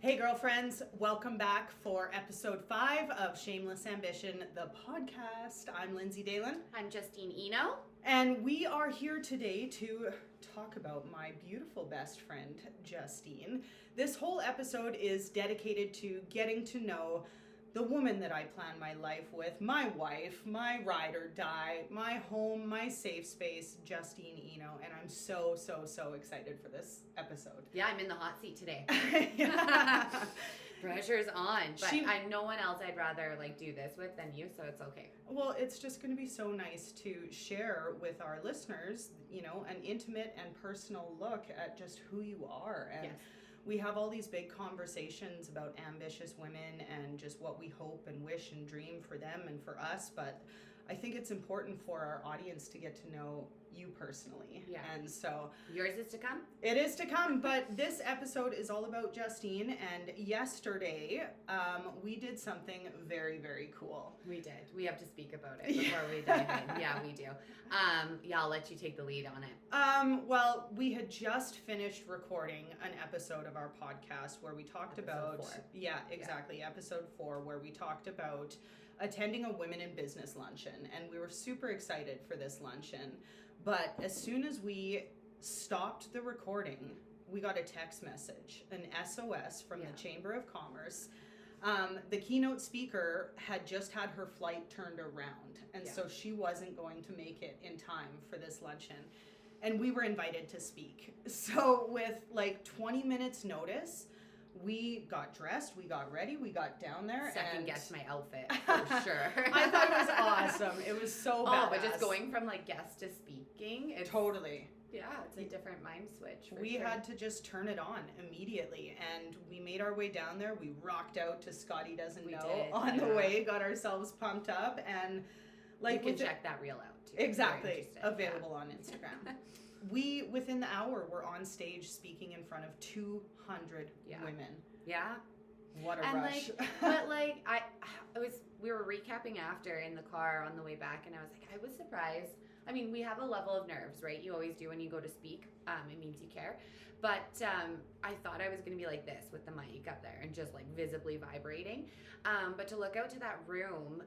Hey girlfriends, welcome back for episode 5 of Shameless Ambition, the podcast. I'm Lindsay Dalen. I'm Justine Eno. And we are here today to talk about my beautiful best friend, Justine. This whole episode is dedicated to getting to know the woman that I plan my life with, my wife, my ride or die, my home, my safe space, Justine Eno. And I'm so excited for this episode. Yeah, I'm in the hot seat today. Yeah. Pressure's on. But no one else I'd rather do this with than you, so it's okay. Well, it's just going to be so nice to share with our listeners, an intimate and personal look at just who you are. And yes. We have all these big conversations about ambitious women and just what we hope and wish and dream for them and for us. But I think it's important for our audience to get to know you personally. Yeah. And so yours is to come? It is to come, but this episode is all about Justine. And yesterday, we did something very cool. We did. We have to speak about it before we dive in. Yeah, we do. I'll let you take the lead on it. Well, we had just finished recording an episode of our podcast where we talked about... 4. Yeah, exactly. Yeah. Episode 4, where we talked about attending a women in business luncheon, and we were super excited for this luncheon. But as soon as we stopped the recording, we got a text message, an SOS from the Chamber of Commerce. The keynote speaker had just had her flight turned around, and so she wasn't going to make it in time for this luncheon. And we were invited to speak. So with 20 minutes notice, we got dressed, we got ready, we got down there. Second guessed my outfit, for sure. I thought it was awesome. It was so badass. Oh, but just going from guest to speaking. It's, totally. Yeah, it's a different mind switch. We had to just turn it on immediately, and we made our way down there. We rocked out to Scotty Doesn't Know on the way, got ourselves pumped up, and you can check that reel out too. Exactly, available on Instagram. We, within the hour, were on stage speaking in front of 200 women. Yeah. What a rush. We were recapping after in the car on the way back, and I was surprised. I mean, we have a level of nerves, right? You always do when you go to speak. It means you care. But I thought I was going to be like this with the mic up there and just visibly vibrating. But to look out to that room,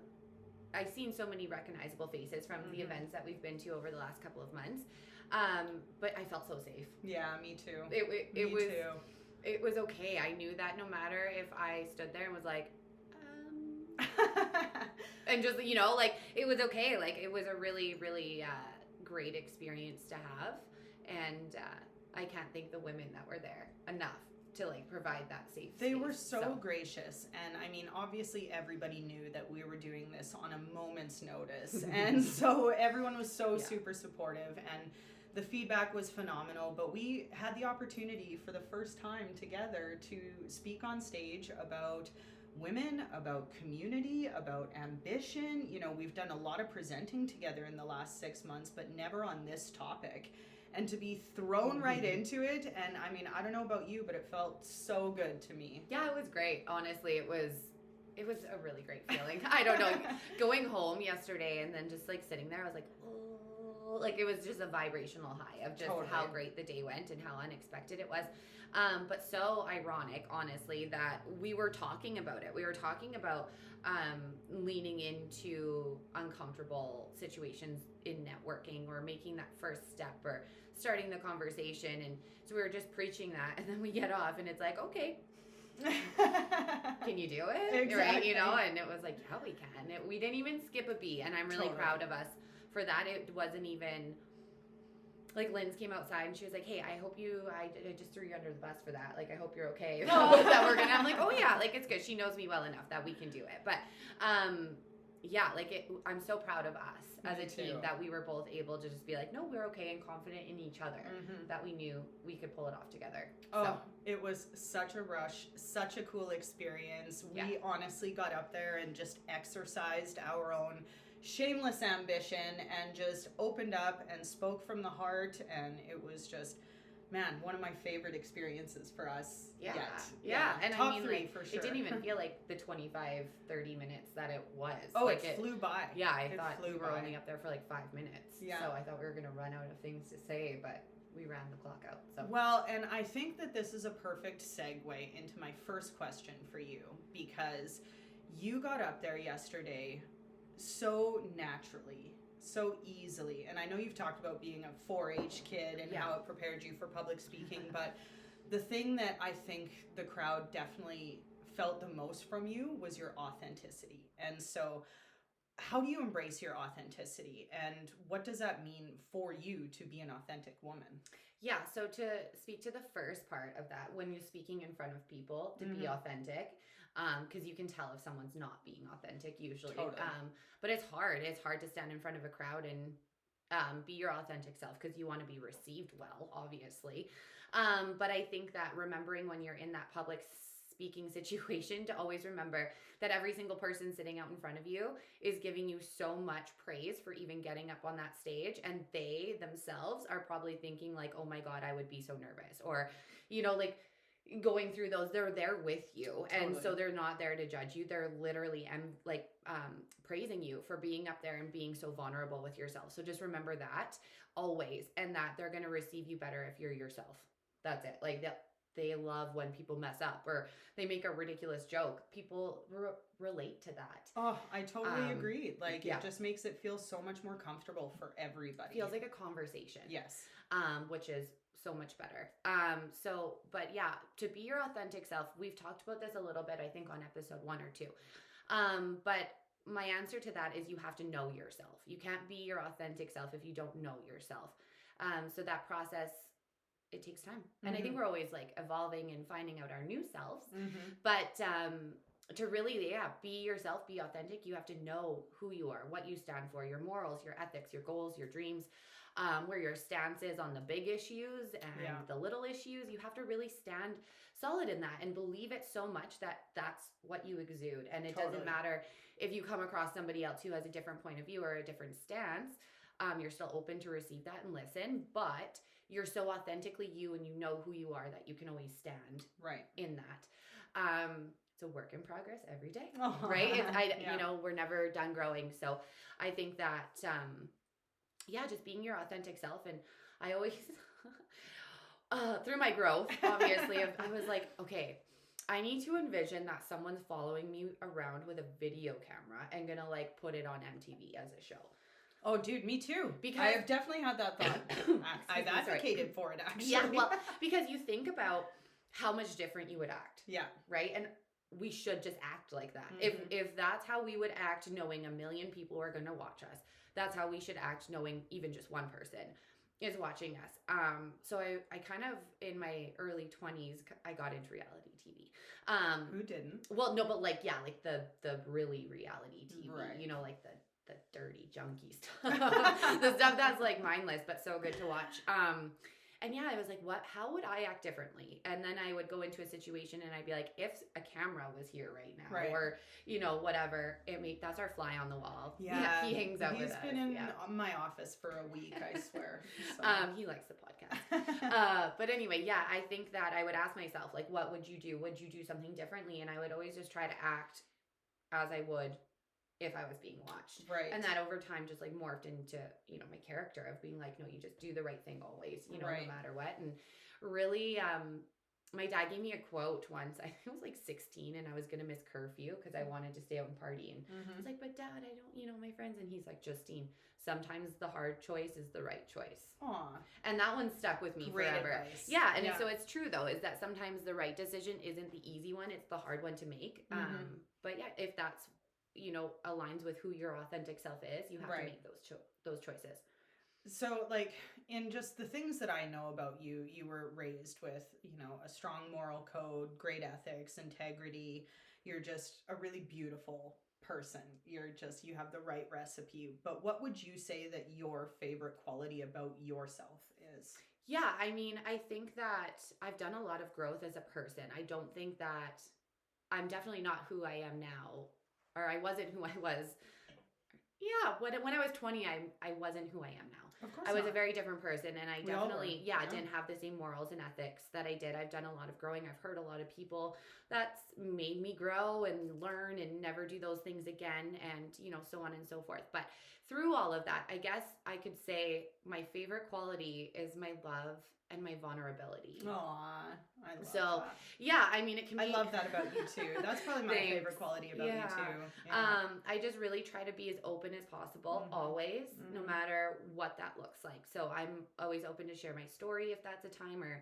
I've seen so many recognizable faces from the events that we've been to over the last couple of months. But I felt so safe. Yeah, me too. It was okay. I knew that no matter if I stood there and was and just, it was okay. It was a really, really great experience to have. And I can't thank the women that were there enough to provide that safe space. They were so gracious. And I mean, obviously everybody knew that we were doing this on a moment's notice. And so everyone was super supportive, and the feedback was phenomenal. But we had the opportunity for the first time together to speak on stage about women, about community, about ambition. We've done a lot of presenting together in the last 6 months, but never on this topic. And to be thrown right into it, and I mean, I don't know about you, but it felt so good to me. Yeah, it was great. Honestly, it was a really great feeling. I don't know, going home yesterday and then just sitting there, I was oh, it was just a vibrational high of just how great the day went and how unexpected it was. But so ironic, honestly, that we were talking about it. We were talking about leaning into uncomfortable situations in networking, or making that first step, or starting the conversation. And so we were just preaching that, and then we get off and it's okay. Can you do it? Exactly. Right? And it was yeah, we can. We didn't even skip a beat, and I'm really proud of us for that. It wasn't even Linz came outside and she was hey, I just threw you under the bus for that. I hope you're okay. That we're gonna. I'm oh yeah, it's good. She knows me well enough that we can do it. But I'm so proud of us as a team that we were both able to just be no, we're okay, and confident in each other, that we knew we could pull it off together. It was such a rush, such a cool experience. We honestly got up there and just exercised our own shameless ambition and just opened up and spoke from the heart, and it was just, man, one of my favorite experiences for us yet. Yeah. And top 3 for sure. It didn't even feel like the 25, 30 minutes that it was. Oh, it flew by. Yeah, I thought we were only up there for 5 minutes. Yeah. So I thought we were going to run out of things to say, but we ran the clock out. So well, and I think that this is a perfect segue into my first question for you, because you got up there yesterday so naturally, so easily. And I know you've talked about being a 4-H kid and how it prepared you for public speaking, but the thing that I think the crowd definitely felt the most from you was your authenticity. And so how do you embrace your authenticity, and what does that mean for you to be an authentic woman? Yeah, so to speak to the first part of that, when you're speaking in front of people, to be authentic, because you can tell if someone's not being authentic usually. Totally. But it's hard. It's hard to stand in front of a crowd and be your authentic self, because you want to be received well, obviously. But I think that remembering when you're in that public speaking situation, to always remember that every single person sitting out in front of you is giving you so much praise for even getting up on that stage, and they themselves are probably thinking like, oh my God, I would be so nervous, or like going through those. They're there with you, and so they're not there to judge you. They're literally praising you for being up there and being so vulnerable with yourself. So just remember that always, and that they're going to receive you better if you're yourself. That's it. Like that. They love when people mess up or they make a ridiculous joke. People relate to that. Oh, I totally agree. Like, it just makes it feel so much more comfortable for everybody. Feels like a conversation. Yes. Which is so much better. But yeah, to be your authentic self, we've talked about this a little bit, I think on episode 1 or 2. But my answer to that is you have to know yourself. You can't be your authentic self if you don't know yourself. So that process, it takes time. And I think we're always like evolving and finding out our new selves. But to really, be yourself, be authentic, you have to know who you are, what you stand for, your morals, your ethics, your goals, your dreams, where your stance is on the big issues and the little issues. You have to really stand solid in that and believe it so much that that's what you exude. And it doesn't matter if you come across somebody else who has a different point of view or a different stance. You're still open to receive that and listen, but you're so authentically you, and you know who you are, that you can always stand in that. It's a work in progress every day, right? We're never done growing. So I think that, just being your authentic self. And I always, through my growth, obviously, I was like, okay, I need to envision that someone's following me around with a video camera and gonna like put it on MTV as a show. Oh, dude, me too. Because I have definitely had that thought. I've advocated for it, actually. Yeah, well, because you think about how much different you would act. Yeah. Right? And we should just act like that. If that's how we would act, knowing 1 million people are going to watch us, that's how we should act, knowing even just one person is watching us. So I kind of, in my early 20s, I got into reality TV. Who didn't? Well, no, but like the really reality TV, like the dirty junky stuff, the stuff that's like mindless but so good to watch. And I was like, how would I act differently? And then I would go into a situation and I'd be like, if a camera was here right now, or whatever, that's our fly on the wall. Yeah, he hangs out with us. He's been in my office for a week, I swear. So. He likes the podcast. But anyway, I think that I would ask myself, like, what would you do? Would you do something differently? And I would always just try to act as I would if I was being watched. Right. And that over time just like morphed into, my character of being like, no, you just do the right thing always, no matter what. And really, my dad gave me a quote once. I was like 16 and I was going to miss curfew because I wanted to stay out and party. And I was like, but Dad, I don't, my friends. And he's like, Justine, sometimes the hard choice is the right choice. Aww. And that one stuck with me forever. Advice. Yeah. And so it's true though, is that sometimes the right decision isn't the easy one. It's the hard one to make. But if that's, aligns with who your authentic self is, you have to make those choices. So, like, in just the things that I know about you, you were raised with, a strong moral code, great ethics, integrity. You're just a really beautiful person. You have the right recipe. But what would you say that your favorite quality about yourself is? Yeah, I mean, I think that I've done a lot of growth as a person. I don't think that I'm definitely not who I am now. Or I wasn't who I was. Yeah, when I was 20, I wasn't who I am now. Of course I was not. a very different person, and I We all definitely, were. yeah, didn't have the same morals and ethics that I did. I've done a lot of growing. I've heard a lot of people that's made me grow and learn and never do those things again, and, you know, so on and so forth. But through all of that, I guess I could say my favorite quality is my love and my vulnerability. Aw, I love So, that. yeah, I mean, it can be. I love that about you too. That's probably my Thanks. favorite quality about Yeah. you too. Yeah. I just really try to be as open as possible, always, no matter what that looks like. So I'm always open to share my story if that's a time, or,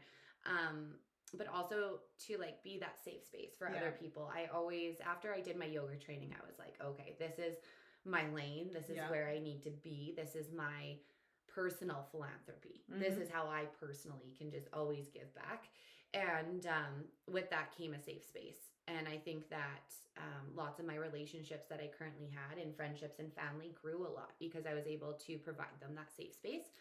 but also to like be that safe space for other people. I always, after I did my yoga training, I was like, okay, this is my lane. This is where I need to be. This is my personal philanthropy. This is how I personally can just always give back. And with that came a safe space. And I think that lots of my relationships that I currently had in friendships and family grew a lot because I was able to provide them that safe space.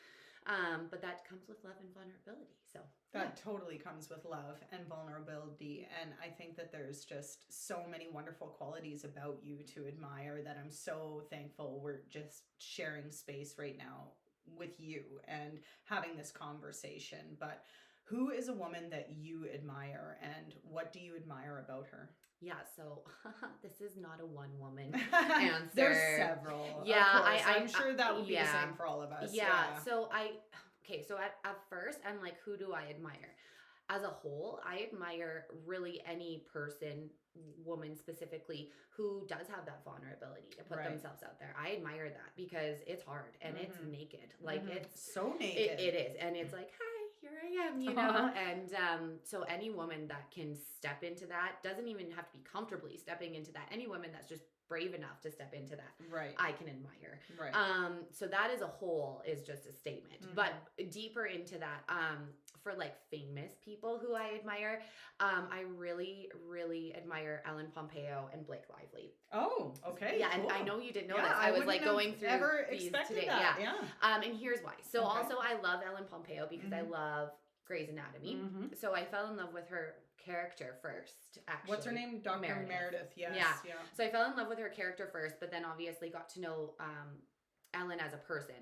But that comes with love and vulnerability. So that totally comes with love and vulnerability. And I think that there's just so many wonderful qualities about you to admire that I'm so thankful we're just sharing space right now with you and having this conversation. But who is a woman that you admire, and what do you admire about her? Yeah, so this is not a one woman answer. There's several. Yeah, I'm sure that would be the same for all of us. Yeah. So at first I'm like, who do I admire? As a whole, I admire really any person, woman specifically, who does have that vulnerability to put themselves out there. I admire that because it's hard and it's naked. Like it's so naked. It is. And it's like, hi, here I am, you know? And so any woman that can step into that, doesn't even have to be comfortably stepping into that. Any woman that's just brave enough to step into that, I can admire. So that as a whole is just a statement. But deeper into that, for like famous people who I admire, I really, really admire Ellen Pompeo and Blake Lively. Oh, okay. Yeah, cool. And I know you didn't know this. I was like going through these today. That. Yeah. And here's why. So also I love Ellen Pompeo because I love Grey's Anatomy. So I fell in love with her character first, actually. What's her name? Dr. Meredith. Yes. Yeah. So I fell in love with her character first, but then obviously got to know Ellen as a person.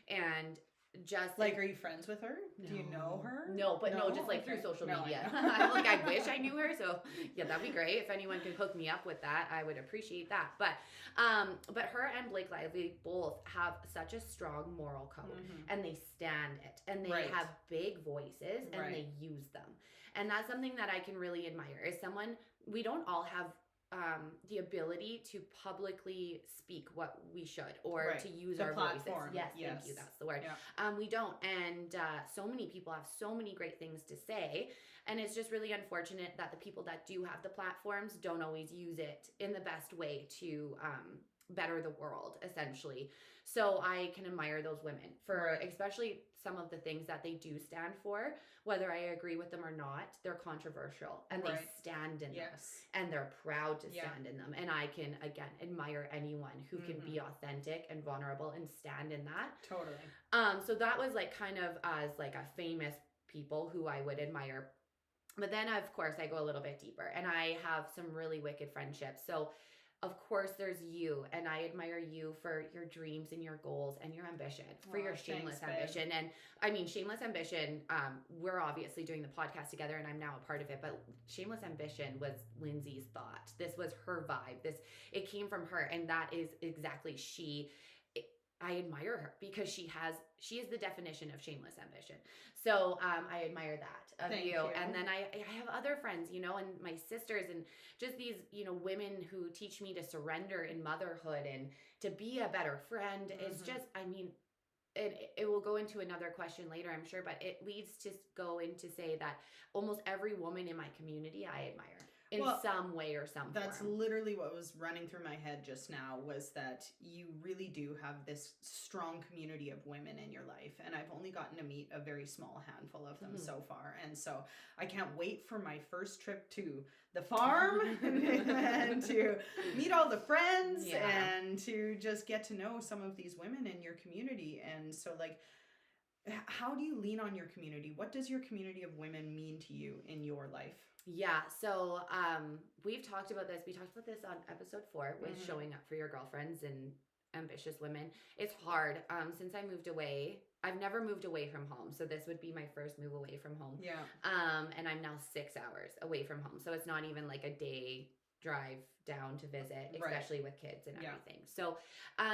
And just like, are you friends with her? No. Do you know her? No, just like through social media. I wish I knew her. So yeah, that'd be great. If anyone could hook me up with that, I would appreciate that. But her and Blake Lively both have such a strong moral code, and they stand it, and they have big voices, and they use them. And that's something that I can really admire. Is someone, we don't all have the ability to publicly speak what we should, or to use our platform. Voices. Yes, thank you. That's the word. Yeah. We don't. And so many people have so many great things to say. And it's just really unfortunate that the people that do have the platforms don't always use it in the best way to better the world, essentially. So I can admire those women for especially some of the things that they do stand for, whether I agree with them or not. They're controversial, and they stand in them, and they're proud to stand in them. And I can, again, admire anyone who can be authentic and vulnerable and stand in that. Totally. So that was like kind of as like a famous people who I would admire. But then, of course, I go a little bit deeper, and I have some really wicked friendships. So of course, there's you, and I admire you for your dreams and your goals and your ambition, for your shameless ambition. And I mean, shameless ambition, we're obviously doing the podcast together, and I'm now a part of it, but shameless ambition was Lindsay's thought. This was her vibe. It came from her, and that is exactly she. I admire her because she is the definition of shameless ambition. So I admire that of you. And then I have other friends, you know, and my sisters, and just these, you know, women who teach me to surrender in motherhood and to be a better friend. It's just, I mean, it will go into another question later, I'm sure, but it leads to go into say that almost every woman in my community I admire. In some way or some That's form. Literally what was running through my head just now, was that you really do have this strong community of women in your life. And I've only gotten to meet a very small handful of them so far. And so I can't wait for my first trip to the farm and to meet all the friends and to just get to know some of these women in your community. And so, like, how do you lean on your community? What does your community of women mean to you in your life? Yeah, so we've talked about this. We talked about this on episode 4 with showing up for your girlfriends and ambitious women. It's hard. Since I moved away I've never moved away from home. So this would be my first move away from home. Yeah. And I'm now 6 hours away from home. So it's not even like a day drive down to visit, especially with kids and everything. So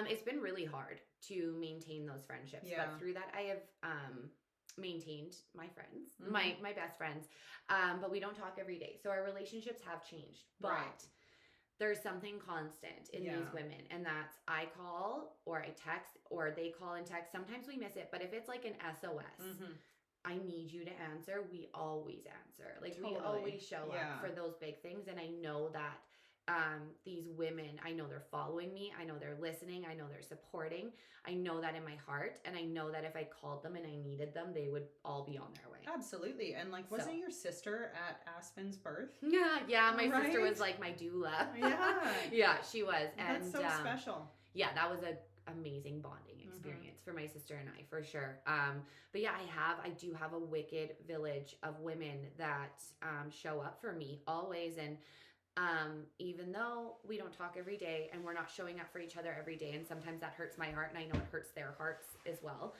it's been really hard to maintain those friendships. Yeah. But through that, I have maintained my friends, my best friends. But we don't talk every day. So our relationships have changed. But there's something constant in these women, and that's I call or I text or they call and text. Sometimes we miss it, but if it's like an SOS, I need you to answer, we always answer. Like we always show up for those big things. And I know that these women, I know they're following me. I know they're listening. I know they're supporting. I know that in my heart. And I know that if I called them and I needed them, they would all be on their way. Absolutely. And like, wasn't your sister at Aspen's birth? Yeah. My sister was like my doula. Yeah, she was. And that's so special. Yeah, that was a amazing bonding experience for my sister and I, for sure. But yeah, I do have a wicked village of women that show up for me always. And even though we don't talk every day and we're not showing up for each other every day, and sometimes that hurts my heart, and I know it hurts their hearts as well.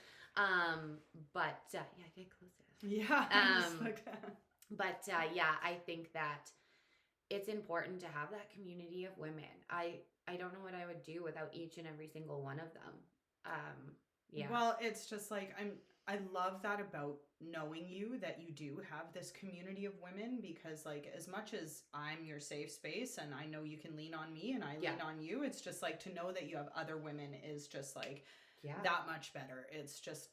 But yeah, get closer. Yeah. But yeah, I think that it's important to have that community of women. I don't know what I would do without each and every single one of them. Yeah. Well, it's just like I love that about knowing you, that you do have this community of women, because like as much as I'm your safe space and I know you can lean on me and I lean on you, it's just like to know that you have other women is just like that much better. It's just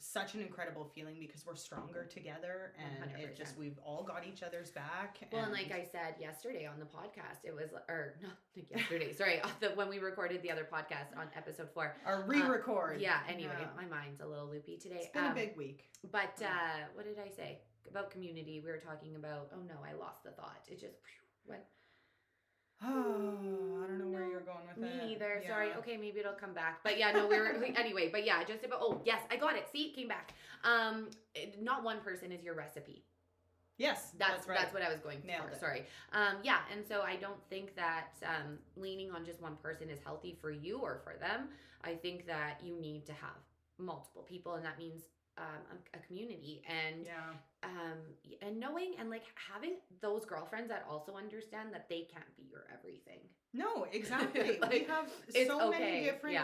such an incredible feeling because we're stronger together, and 100%. It just, we've all got each other's back. Well, and like I said yesterday on the podcast, it was, or not like yesterday, sorry, when we recorded the other podcast on episode 4. Our re-record. Anyway, my mind's a little loopy today. It's been a big week. But what did I say? About community, we were talking about, oh no, I lost the thought. It just went. Oh, I don't know where you're going with that. Me neither. Yeah. Sorry. Okay, maybe it'll come back. But yeah, no, anyway, but yeah, just about, oh yes, I got it. See, it came back. Not one person is your recipe. Yes, that's right. That's what I was going for. Sorry. Yeah, and so I don't think that leaning on just one person is healthy for you or for them. I think that you need to have multiple people, and that means a community, and and knowing and like having those girlfriends that also understand that they can't be your everything. No, exactly. Like, we have so many different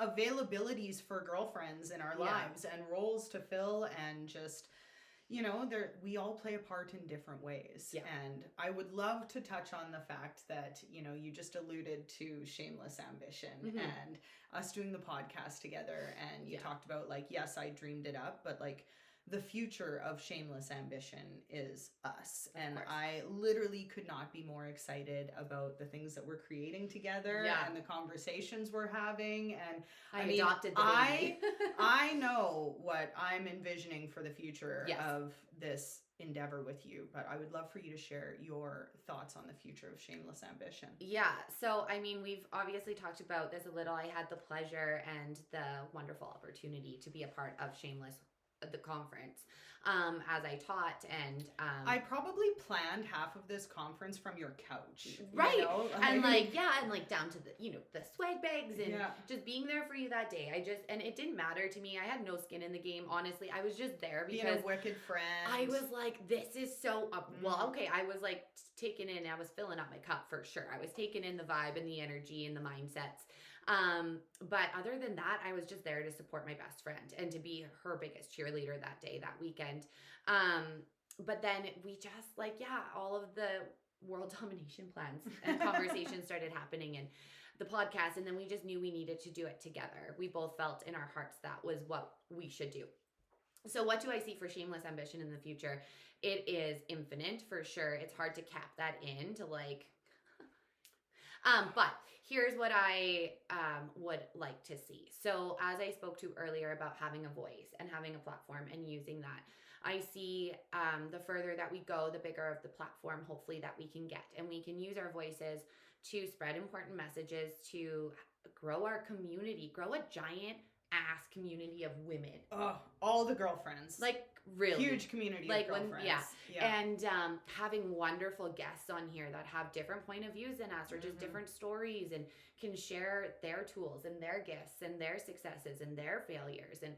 availabilities for girlfriends in our lives and roles to fill, and just, you know, we all play a part in different ways. Yeah. And I would love to touch on the fact that, you know, you just alluded to Shameless Ambition and us doing the podcast together. And you talked about like, yes, I dreamed it up, but like the future of Shameless Ambition is us. And I literally could not be more excited about the things that we're creating together and the conversations we're having. And I mean, adopted the baby. I know what I'm envisioning for the future of this endeavor with you, but I would love for you to share your thoughts on the future of Shameless Ambition. Yeah. So, I mean, we've obviously talked about this a little. I had the pleasure and the wonderful opportunity to be a part of Shameless, the conference, as I taught, and I probably planned half of this conference from your couch, right? You know? And like down to the, you know, the swag bags and just being there for you that day. And it didn't matter to me. I had no skin in the game, honestly. I was just there because being a wicked friend. I was like, this is so well, okay. I was like taking in, I was filling up my cup for sure. I was taking in the vibe and the energy and the mindsets. But other than that, I was just there to support my best friend and to be her biggest cheerleader that day, that weekend. But then we just like, all of the world domination plans and conversations started happening, and the podcast. And then we just knew we needed to do it together. We both felt in our hearts that was what we should do. So what do I see for Shameless Ambition in the future? It is infinite for sure. It's hard to cap that in to like, but here's what I would like to see. So as I spoke to earlier about having a voice and having a platform and using that, I see the further that we go, the bigger of the platform, hopefully, that we can get. And we can use our voices to spread important messages, to grow our community, grow a giant ass community of women. Oh, all the girlfriends. Like Really. Huge community like of girlfriends. And having wonderful guests on here that have different point of views than us, or just different stories, and can share their tools and their gifts and their successes and their failures. And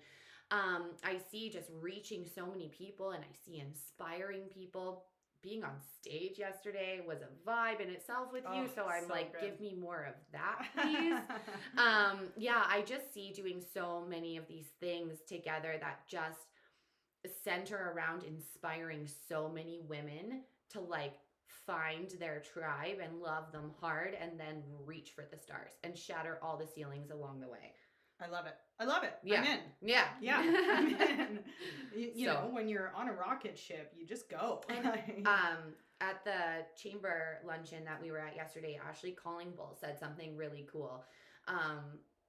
I see just reaching so many people, and I see inspiring people. Being on stage yesterday was a vibe in itself with you. So I'm like, good. Give me more of that, please. I just see doing so many of these things together that just center around inspiring so many women to like find their tribe and love them hard, and then reach for the stars and shatter all the ceilings along the way. I love it. Yeah. I'm in. Yeah. I'm in. You know, when you're on a rocket ship, you just go. And, at the chamber luncheon that we were at yesterday, Ashley Collingbull said something really cool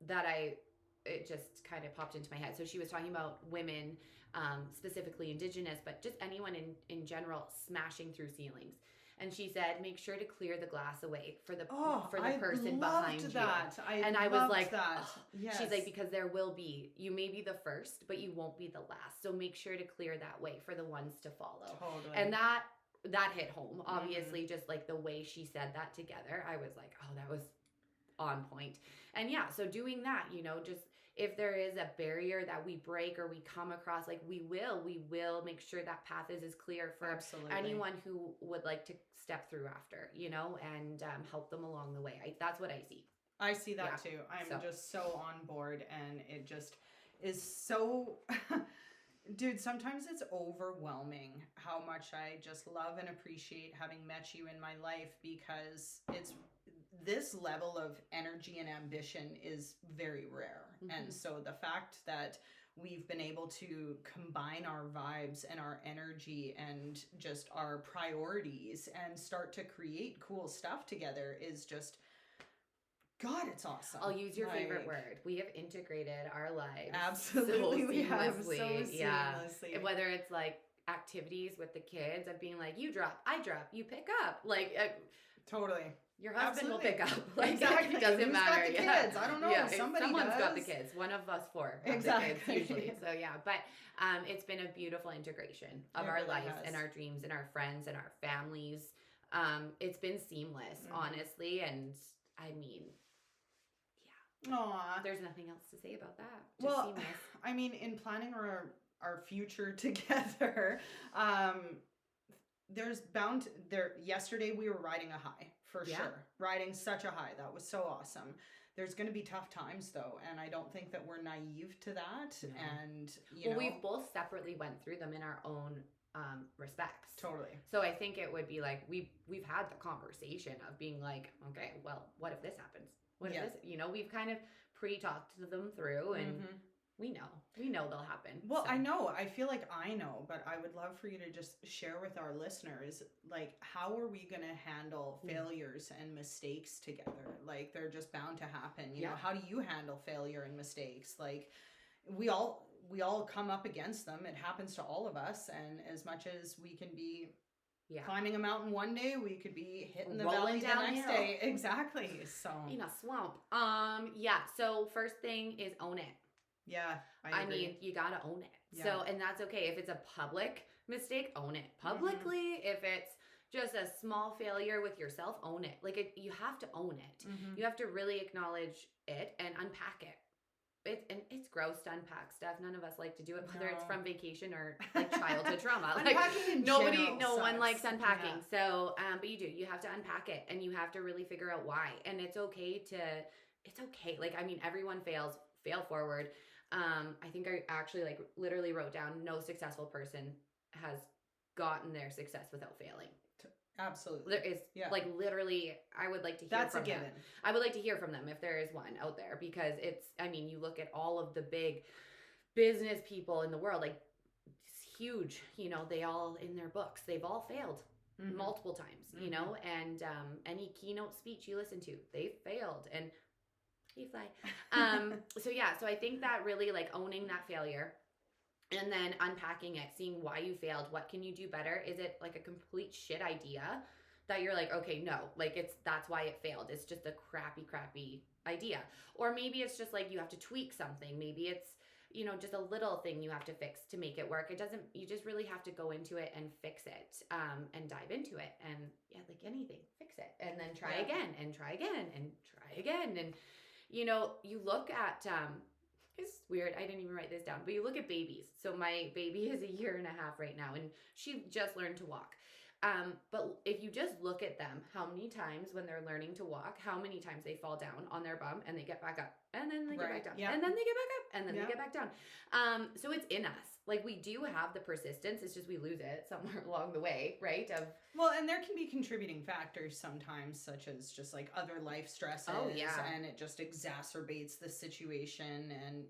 that it just kind of popped into my head. So she was talking about women, specifically Indigenous, but just anyone in general smashing through ceilings. And she said, make sure to clear the glass away for the person behind you. I was like, that. Yes. She's like, because there will be, you may be the first, but you won't be the last. So make sure to clear that way for the ones to follow. Totally. And that hit home, obviously, just like the way she said that together. I was like, oh, that was on point. And so doing that, you know, just if there is a barrier that we break or we come across, like we will make sure that path is as clear for anyone who would like to step through after, you know, and help them along the way. That's what I see. I see that too. I'm just so on board, and it just is so... Dude, sometimes it's overwhelming how much I just love and appreciate having met you in my life, because it's this level of energy and ambition is very rare. And so the fact that we've been able to combine our vibes and our energy and just our priorities and start to create cool stuff together is just... God, it's awesome. I'll use your favorite word. We have integrated our lives. Absolutely. So we have so seamlessly. seamlessly. Whether it's like activities with the kids of being like, you drop, I drop, you pick up. Like, totally. Your husband will pick up. Like, exactly. It doesn't Who's matter. Got the kids? I don't know. Someone's does. got the kids. One of us four have the kids usually. So but it's been a beautiful integration of our lives and our dreams and our friends and our families. It's been seamless, honestly. And I mean... Aww. There's nothing else to say about that. Just seamless. I mean, in planning our future together, there's yesterday we were riding a high for sure. Riding such a high. That was so awesome. There's going to be tough times though, and I don't think that we're naive to that. No. And you know, we've both separately went through them in our own respects. Totally. So I think it would be like we've had the conversation of being like, okay, well, what if this happens? What is this? You know, we've kind of pre-talked them through, and we know they'll happen. Well, so. I know. I feel like I know, but I would love for you to just share with our listeners, like, how are we going to handle failures and mistakes together? Like, they're just bound to happen. You know, how do you handle failure and mistakes? Like, we all come up against them. It happens to all of us. And as much as we can be climbing a mountain one day, we could be hitting the valley the next day. Exactly. So in a swamp. So first thing is own it. Yeah. I mean, you gotta own it. Yeah. So, and that's okay. If it's a public mistake, own it publicly. If it's just a small failure with yourself, own it. Like you have to own it. You have to really acknowledge it and unpack it. It's gross to unpack stuff. None of us like to do it, whether it's from vacation or like childhood trauma. Like no one likes unpacking. Yeah. So, but you have to unpack it, and you have to really figure out why. And it's okay. Like, I mean, everyone fails. Fail forward. I think I actually like literally wrote down, no successful person has gotten their success without failing. Absolutely. There is like literally, I would like to hear from them. I would like to hear from them if there is one out there, because you look at all of the big business people in the world, like it's huge, you know, they all in their books, they've all failed multiple times, you know, and any keynote speech you listen to, they failed, and you fly. So I think that really like owning that failure, and then unpacking it, seeing why you failed. What can you do better? Is it like a complete shit idea that you're like, okay, no, like that's why it failed. It's just a crappy idea. Or maybe it's just like you have to tweak something. Maybe it's just a little thing you have to fix to make it work. You just really have to go into it and fix it, and dive into it. And yeah, like anything, fix it. And then try again and try again and try again. And, you look at, it's weird. I didn't even write this down, but you look at babies. So my baby is 1.5 years right now, and she just learned to walk. But if you just look at them, how many times when they're learning to walk, how many times they fall down on their bum and they get back up, and then they get back down, and then they get back up, and then they get back down. So it's in us. Like, we do have the persistence. It's just we lose it somewhere along the way, right? Well, and there can be contributing factors sometimes, such as just like other life stresses. Oh, yeah. And it just exacerbates the situation and,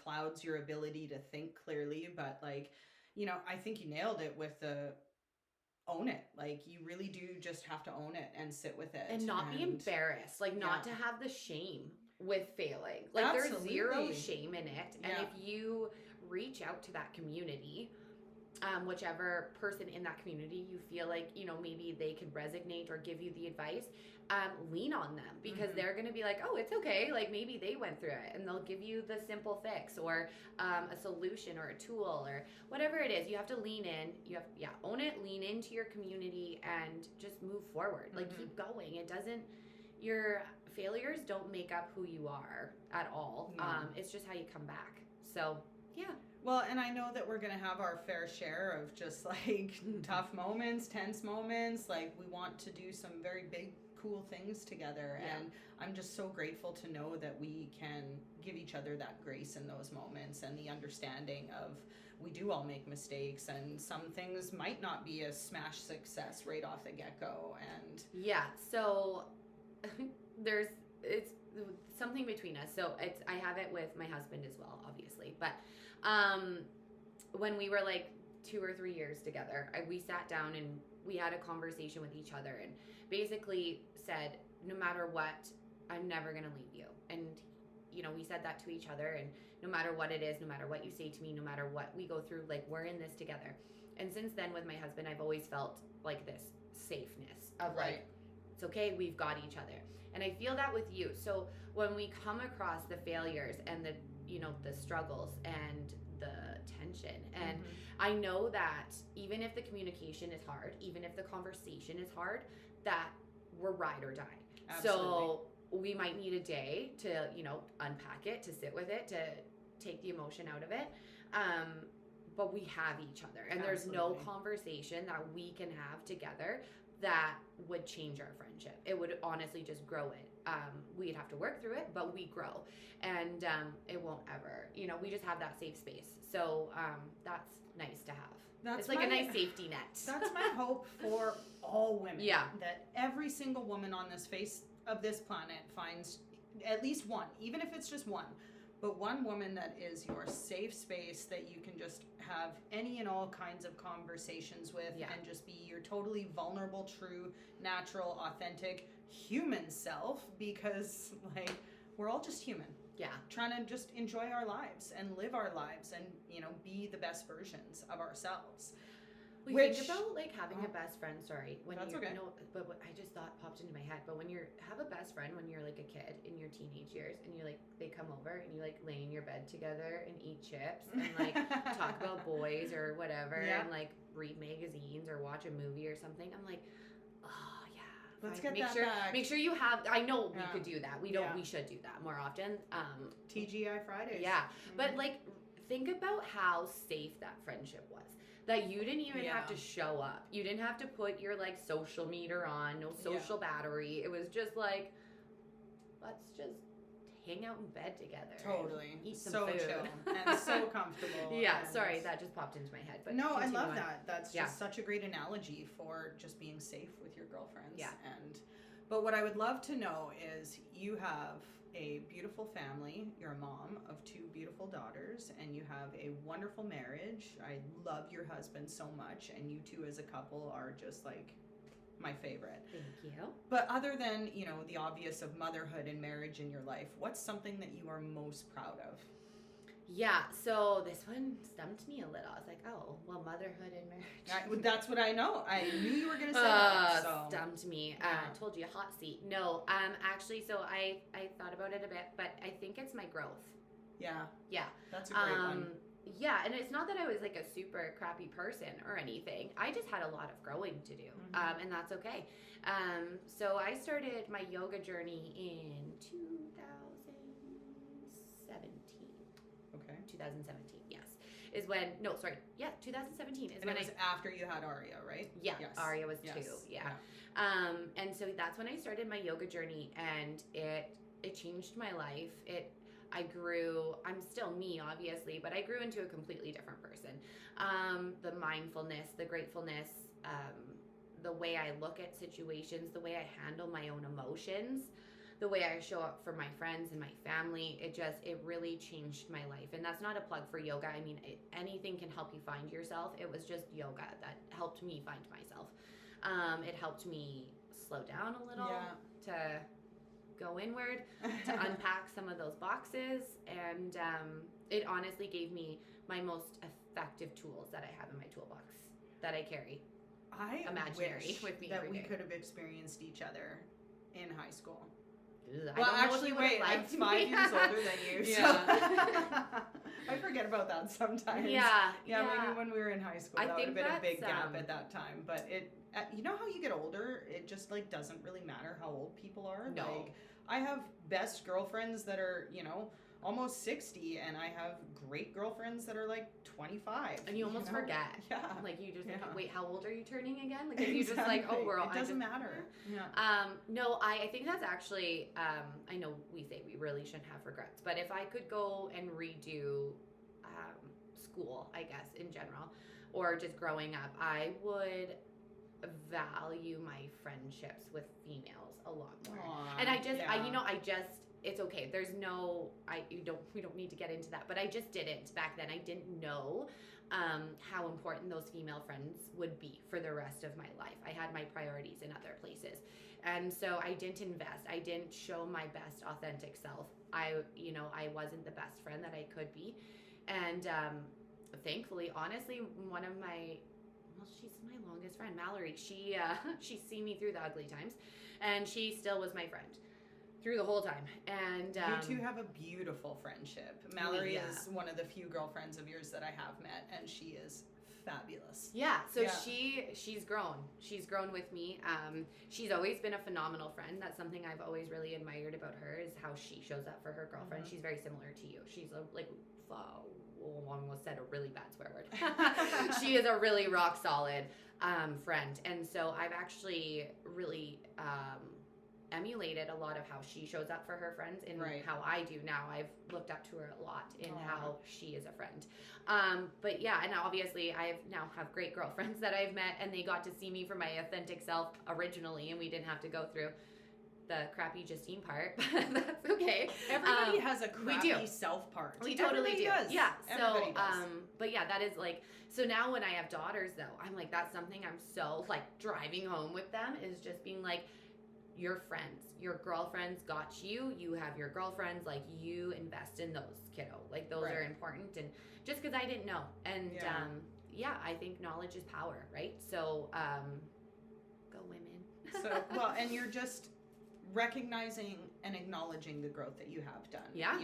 clouds your ability to think clearly. But like, I think you nailed it with the own it. Like, you really do just have to own it and sit with it. And not be embarrassed. Like, not to have the shame with failing. Like, Absolutely. There's zero shame in it. And Yeah. if you reach out to that community, whichever person in that community you feel like, maybe they could resonate or give you the advice, lean on them, because they're going to be like, oh, it's okay. Like, maybe they went through it, and they'll give you the simple fix or a solution or a tool or whatever it is. You have to lean in. You have, own it, lean into your community, and just move forward. Like, keep going. Your failures don't make up who you are at all. No. It's just how you come back. So, yeah. Well, and I know that we're going to have our fair share of just like tough moments, tense moments. Like, we want to do some very big, cool things together. Yeah. And I'm just so grateful to know that we can give each other that grace in those moments, and the understanding of we do all make mistakes, and some things might not be a smash success right off the get-go. And yeah, so it's something between us. So I have it with my husband as well, obviously. But when we were like 2 or 3 years together, we sat down and we had a conversation with each other, and basically said, no matter what, I'm never going to leave you. And, we said that to each other, and no matter what it is, no matter what you say to me, no matter what we go through, like, we're in this together. And since then, with my husband, I've always felt like this safeness of like, it's okay, we've got each other. And I feel that with you. So when we come across the failures and the struggles and the tension, and I know that even if the communication is hard, even if the conversation is hard, that we're ride or die. Absolutely. So we might need a day to, unpack it, to sit with it, to take the emotion out of it. But we have each other, and there's no conversation that we can have together that would change our friendship. It would honestly just grow it. We'd have to work through it, but we grow, and it won't ever, we just have that safe space. So that's nice to have. It's like a nice safety net. That's my hope for all women. Yeah. That every single woman on this face of this planet finds at least one, even if it's just one, but one woman that is your safe space, that you can just have any and all kinds of conversations with, and just be your totally vulnerable, true, natural, authentic human self, because like, we're all just human. Yeah. Trying to just enjoy our lives and live our lives and, be the best versions of ourselves. Think about like having a best friend. Sorry, when that's you okay. But what I just thought popped into my head. But when you have a best friend when you're like a kid in your teenage years, and you like they come over and you like lay in your bed together and eat chips and like talk about boys or whatever, and like read magazines or watch a movie or something. I'm like, oh yeah, let's get that back. Make sure you have. I know we could do that. We don't. We should do that more often. TGI Fridays. Yeah, but like think about how safe that friendship was. That you didn't even have to show up. You didn't have to put your like social meter on, no social battery. It was just like, let's just hang out in bed together. Totally. Eat some so food. Chill and so comfortable. Sorry, that just popped into my head. But no, I love on. that. That's just such a great analogy for just being safe with your girlfriends. Yeah. But what I would love to know is, you have a beautiful family. You're a mom of 2 beautiful daughters, and you have a wonderful marriage. I love your husband so much, and you two as a couple are just like my favorite. Thank you. But other than, the obvious of motherhood and marriage in your life, what's something that you are most proud of? Yeah, so this one stumped me a little. I was like, oh, well, motherhood and marriage. That's what I know. I knew you were going to say that. So. Stumped me. Told you, hot seat. No, actually, so I thought about it a bit, but I think it's my growth. Yeah. Yeah. That's a great one. Yeah, and it's not that I was like a super crappy person or anything. I just had a lot of growing to do, and that's okay. So I started my yoga journey in 2017. Okay. 2017, yes. Is when, no, sorry. Yeah, 2017 is and when it was after you had Aria, right? Yeah, yes. Aria was 2, yeah. And so that's when I started my yoga journey, and it changed my life. I grew, I'm still me, obviously, but I grew into a completely different person. The mindfulness, the gratefulness, the way I look at situations, the way I handle my own emotions, the way I show up for my friends and my family, it really changed my life. And that's not a plug for yoga. I mean, anything can help you find yourself. It was just yoga that helped me find myself. It helped me slow down a little, to go inward, to unpack some of those boxes. And it honestly gave me my most effective tools that I have in my toolbox that I carry. I imaginary wish with me that every we day. could have experienced each other in high school. Well, actually, wait, I'm 5 years older than you, so I forget about that sometimes. Yeah. Maybe when we were in high school, that would have been a big gap at that time. But you know how you get older, it just like doesn't really matter how old people are. No. Like, I have best girlfriends that are, almost 60, and I have great girlfriends that are like 25. And you almost forget. Yeah. Like you just wait, how old are you turning again? Like you just like, oh, we're all. It doesn't matter. Yeah. No, I think that's actually. I know we say we really shouldn't have regrets, but if I could go and redo, school, I guess in general, or just growing up, I would value my friendships with females a lot more. Aww, and I just. It's okay. There's no, we don't need to get into that, but I just didn't back then. I didn't know how important those female friends would be for the rest of my life. I had my priorities in other places. And so I didn't invest. I didn't show my best authentic self. I wasn't the best friend that I could be. And thankfully, honestly, she's my longest friend, Mallory. She's seen me through the ugly times, and she still was my friend through the whole time. And you two have a beautiful friendship. Mallory is one of the few girlfriends of yours that I have met, and she is fabulous. Yeah, so she's grown. She's grown with me. She's always been a phenomenal friend. That's something I've always really admired about her, is how she shows up for her girlfriend. She's very similar to you. She's almost said a really bad swear word. She is a really rock solid friend. And so I've actually really emulated a lot of how she shows up for her friends and how I do now. I've looked up to her a lot in how she is a friend. But yeah, and obviously I now have great girlfriends that I've met, and they got to see me for my authentic self originally, and we didn't have to go through the crappy Justine part. That's okay. Everybody has a crappy self part. We totally do. Does. Yeah. Everybody does. But yeah, that is like, so now when I have daughters though, I'm like, that's something I'm so like driving home with them, is just being like, your friends, your girlfriends got you. You have your girlfriends, like you invest in those, kiddo. Like those are important. And just because I didn't know. And I think knowledge is power, right? So go women. And you're just recognizing and acknowledging the growth that you have done. Yeah.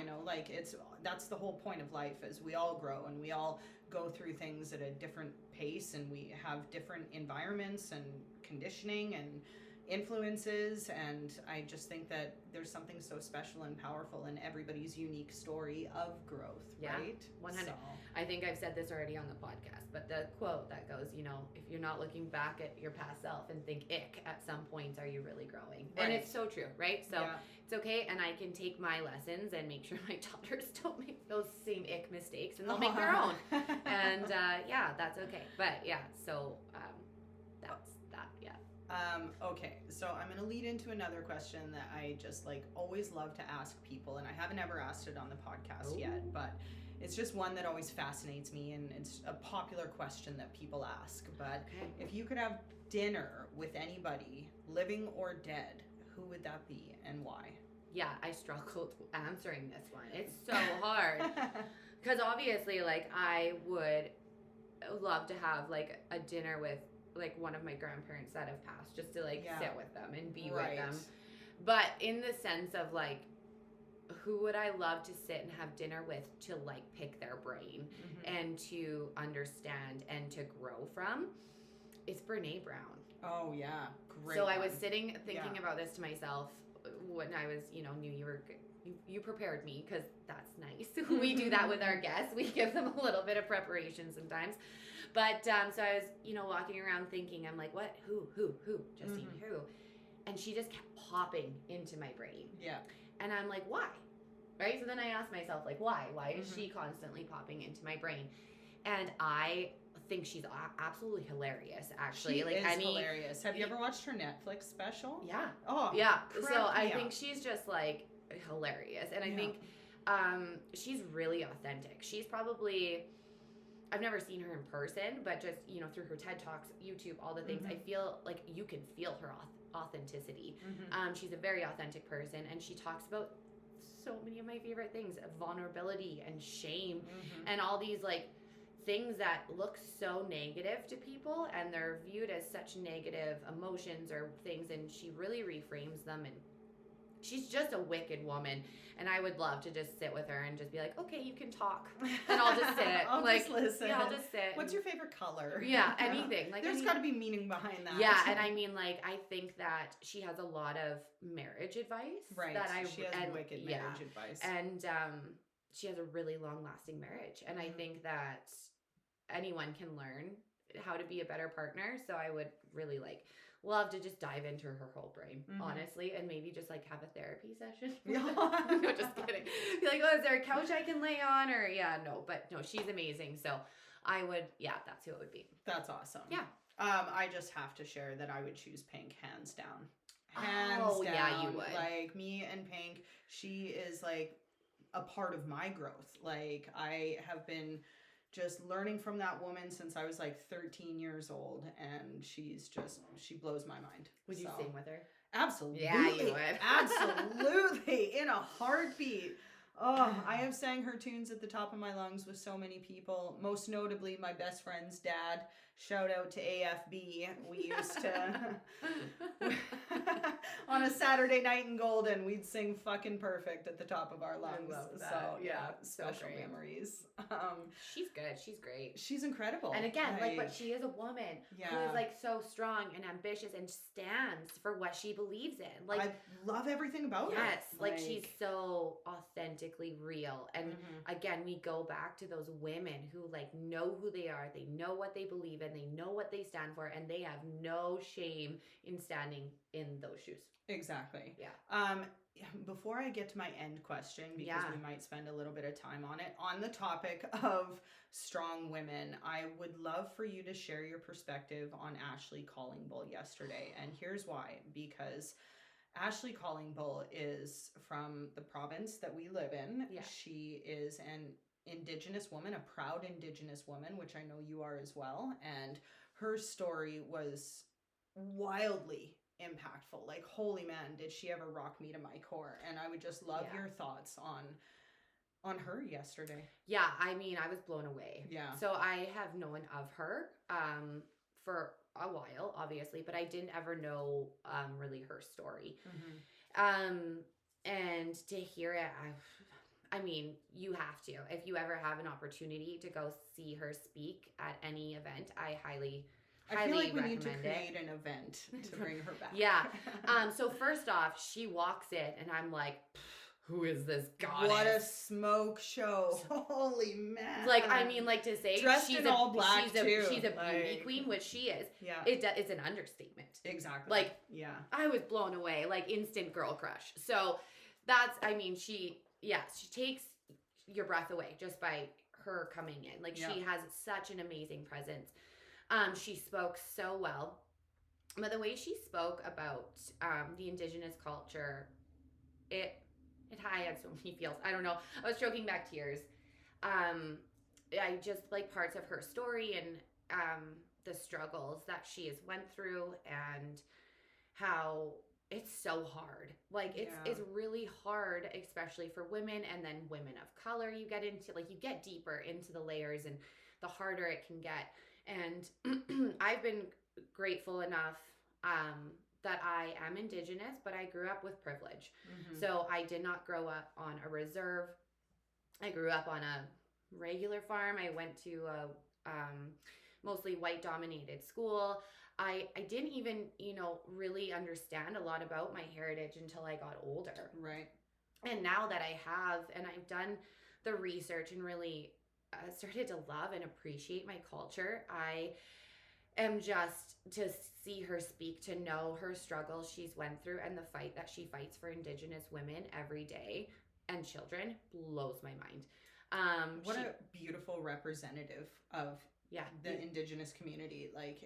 That's the whole point of life, is we all grow and we all go through things at a different pace, and we have different environments and conditioning and influences, and I just think that there's something so special and powerful in everybody's unique story of growth, right? 100. So. I think I've said this already on the podcast, but the quote that goes, if you're not looking back at your past self and think ick at some point, are you really growing? Right. And it's so true, right? So it's okay, and I can take my lessons and make sure my daughters don't make those same ick mistakes, and they'll make their own. And that's okay. But so that's that, okay, so I'm going to lead into another question that I just always love to ask people, and I haven't ever asked it on the podcast yet, but it's just one that always fascinates me, and it's a popular question that people ask. But if you could have dinner with anybody, living or dead, who would that be and why? Yeah, I struggled answering this one. It's so hard. Because obviously, I would love to have, a dinner with, one of my grandparents that have passed, just to, sit with them and be with them. But in the sense of, who would I love to sit and have dinner with to like pick their brain and to understand and to grow from? It's Brene Brown. Oh yeah, great. So I was sitting thinking about this to myself when I was, knew you prepared me, because that's nice. We do that with our guests. We give them a little bit of preparation sometimes. But so I was, walking around thinking, I'm like, what? Who? Justine, who? And she just kept popping into my brain. Yeah. And I'm like, why? Right? So then I asked myself, like, why? Why is she constantly popping into my brain? And I think she's absolutely hilarious, actually. She is hilarious. Have you ever watched her Netflix special? Yeah. Oh, yeah. So I think she's just like hilarious. And I think she's really authentic. She's probably, I've never seen her in person, but just, through her TED Talks, YouTube, all the things, I feel like you can feel her authenticity. She's a very authentic person, and she talks about so many of my favorite things, vulnerability and shame and all these like things that look so negative to people, and they're viewed as such negative emotions or things, and she really reframes them. And she's just a wicked woman, and I would love to just sit with her and just be like, okay, you can talk, and I'll just sit. I'll just listen. Yeah, I'll just sit. What's your favorite color? Yeah, anything. Like, there's got to be meaning behind that. Yeah, and I mean, like, I think that she has a lot of marriage advice. Right. That she has wicked marriage advice. And she has a really long-lasting marriage, and I think that anyone can learn how to be a better partner. So I would really love to just dive into her whole brain, honestly, and maybe just like have a therapy session. No, just kidding. Be like, oh, is there a couch I can lay on? Or no, she's amazing. So I would, that's who it would be. That's awesome. Yeah. I just have to share that I would choose Pink hands down. Hands down. Yeah, you would. Like, me and Pink, she is like a part of my growth. Like, I have been just learning from that woman since I was like 13 years old, and she blows my mind. Would you sing with her? Absolutely. Yeah, you would. Absolutely. In a heartbeat. Oh, I have sang her tunes at the top of my lungs with so many people, most notably my best friend's dad. Shout out to AFB. We used to, on a Saturday night in Golden, we'd sing fucking perfect at the top of our lungs. I love that. So, yeah, so special great. memories. She's good. She's great. She's incredible. And again, but she is a woman who is like so strong and ambitious and stands for what she believes in. Like, I love everything about her. Yes, like she's so authentically real. And again, we go back to those women who like know who they are, they know what they believe in, they know what they stand for, and they have no shame in standing in those shoes. Exactly. Yeah. Before I get to my end question, because we might spend a little bit of time on it, on the topic of strong women, I would love for you to share your perspective on Ashley Callingbull yesterday. And here's why. Because Ashley Callingbull is from the province that we live in. Yeah. She is an Indigenous woman, a proud Indigenous woman, which I know you are as well. And her story was wildly impactful. Like, holy man, did she ever rock me to my core? And I would just love your thoughts on her yesterday. Yeah, I mean, I was blown away. Yeah. So I have known of her for a while, obviously, but I didn't ever know really her story. And to hear it, I mean, you have to. If you ever have an opportunity to go see her speak at any event, I highly feel like we recommend need to create it. an event to bring her back. Yeah. So first off, she walks in, and I'm like, who is this goddess? What a smoke show. Holy man. Like, I mean, like, to say dressed in all black she's too. She's a beauty queen, which she is. Yeah. It's an understatement. Exactly. Like, yeah. I was blown away, like instant girl crush. So that's, I mean, she takes your breath away just by her coming in. Like, she has such an amazing presence. She spoke so well. But the way she spoke about the Indigenous culture, I had so many feels. I don't know. I was choking back tears. I just like parts of her story and the struggles that she has went through, and how it's so hard. Like, it's really hard, especially for women, and then women of color. You get deeper into the layers, and the harder it can get. And I've been grateful enough that I am Indigenous, but I grew up with privilege. Mm-hmm. So I did not grow up on a reserve. I grew up on a regular farm. I went to a mostly white dominated school. I didn't even, really understand a lot about my heritage until I got older. Right. And now that I have, and I've done the research and really started to love and appreciate my culture, I am just to see her speak, to know her struggles she's went through and the fight that she fights for Indigenous women every day and children blows my mind. What a beautiful representative of the Indigenous community. Like,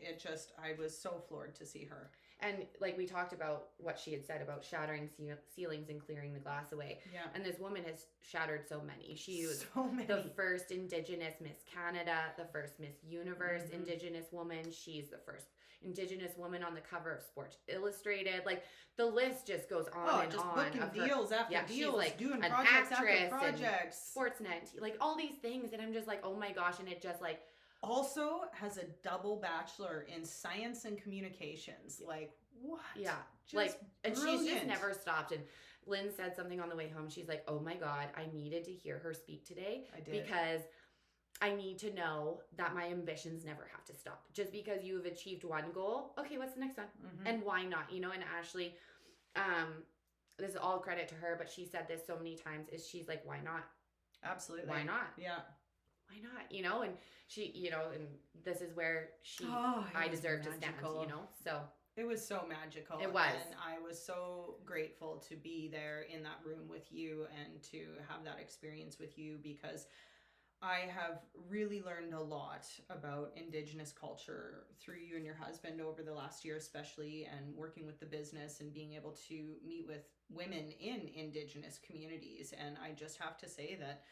I was so floored to see her. And like we talked about what she had said about shattering ceilings and clearing the glass away. Yeah. And this woman has shattered so many. She was the first Indigenous Miss Canada, the first Miss Universe Indigenous woman. She's the first Indigenous woman on the cover of Sports Illustrated. Like, the list just goes on and on. Booking deals after deals, she's like doing projects after projects. Sportsnet, like all these things. And I'm just like, oh my gosh. And it just like, also has a double bachelor in science and communications. Like, what? Yeah. And she's just never stopped. And Lynn said something on the way home. She's like, oh my God, I needed to hear her speak today. I did. Because I need to know that my ambitions never have to stop. Just because you've achieved one goal, okay, what's the next one? Mm-hmm. And why not? And Ashley, this is all credit to her, but she said this so many times, is she's like, why not? Absolutely. Why not? Yeah. Why not? And she, and this is where I deserve to stand, so. It was so magical. It was. And I was so grateful to be there in that room with you and to have that experience with you, because I have really learned a lot about Indigenous culture through you and your husband over the last year, especially, and working with the business and being able to meet with women in Indigenous communities. And I just have to say that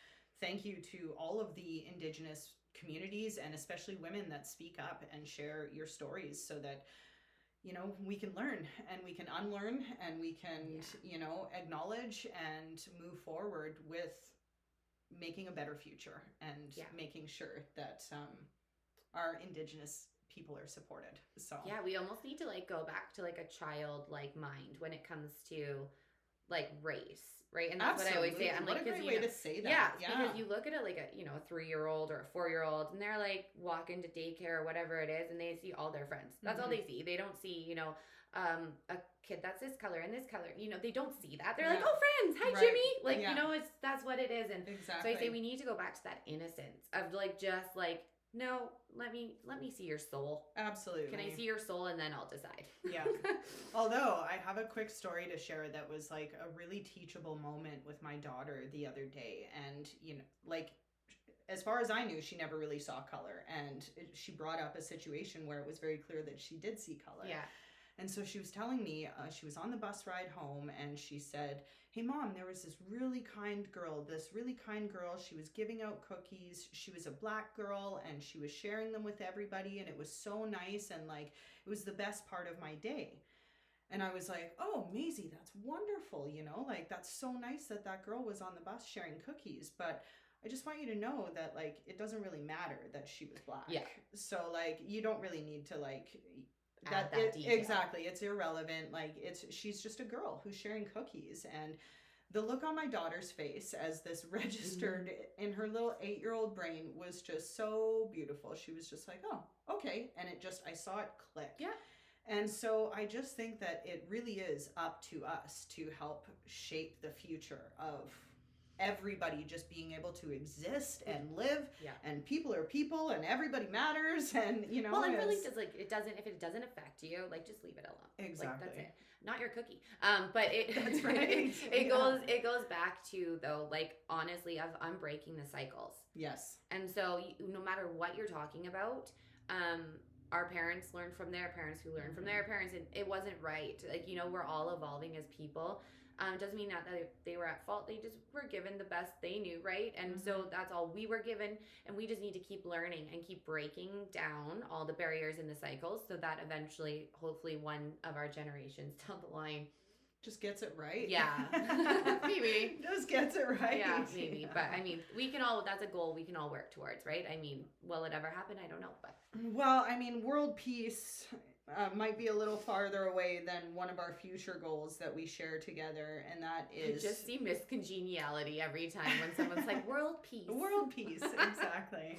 thank you to all of the Indigenous communities, and especially women that speak up and share your stories, so that, we can learn and we can unlearn and we can, acknowledge and move forward with making a better future and making sure that our Indigenous people are supported. So yeah, we almost need to go back to a childlike mind when it comes to race. Right. And that's Absolutely. what I always say. I'm what like, a great way to say that. Yeah. Because you look at it a 3-year-old or a 4-year-old, and they're walking to daycare or whatever it is, and they see all their friends. That's all they see. They don't see, a kid that's this color and this color. They don't see that. They're like, oh, friends. Hi, right. Jimmy. That's what it is. And exactly. So I say we need to go back to that innocence of no, let me see your soul. Absolutely. Can I see your soul, and then I'll decide. Yeah. Although I have a quick story to share that was a really teachable moment with my daughter the other day. And, as far as I knew, she never really saw color. And she brought up a situation where it was very clear that she did see color. Yeah. And so she was telling me, she was on the bus ride home, and she said, hey, Mom, there was this really kind girl. She was giving out cookies. She was a Black girl, and she was sharing them with everybody, and it was so nice, and it was the best part of my day. And I was like, oh, Maisie, that's wonderful, that's so nice that girl was on the bus sharing cookies. But I just want you to know that, it doesn't really matter that she was Black. Yeah. So, you don't really need to, that detail. Exactly. It's irrelevant. She's just a girl who's sharing cookies. And the look on my daughter's face as this registered in her little 8-year-old brain was just so beautiful. She was just like, oh, okay. And I saw it click. Yeah. And so I just think that it really is up to us to help shape the future of everybody just being able to exist and live, and people are people, and everybody matters, and well, it really does. If it doesn't affect you, just leave it alone. Exactly. That's it. Not your cookie. But it that's right. it goes back to, though, honestly, of unbreaking the cycles. Yes. And so no matter what you're talking about, our parents learned from their parents, who learned from their parents, and it wasn't right. We're all evolving as people. Doesn't mean that they were at fault. They just were given the best they knew, right? And so that's all we were given, and we just need to keep learning and keep breaking down all the barriers and the cycles, so that eventually, hopefully, one of our generations down the line just gets it right. Yeah. Maybe. Just gets it right. Yeah, maybe. But we can all, that's a goal we can all work towards, right? Will it ever happen? I don't know. But well, world peace might be a little farther away than one of our future goals that we share together, and that is... I just see miscongeniality every time when someone's like, world peace. World peace, exactly.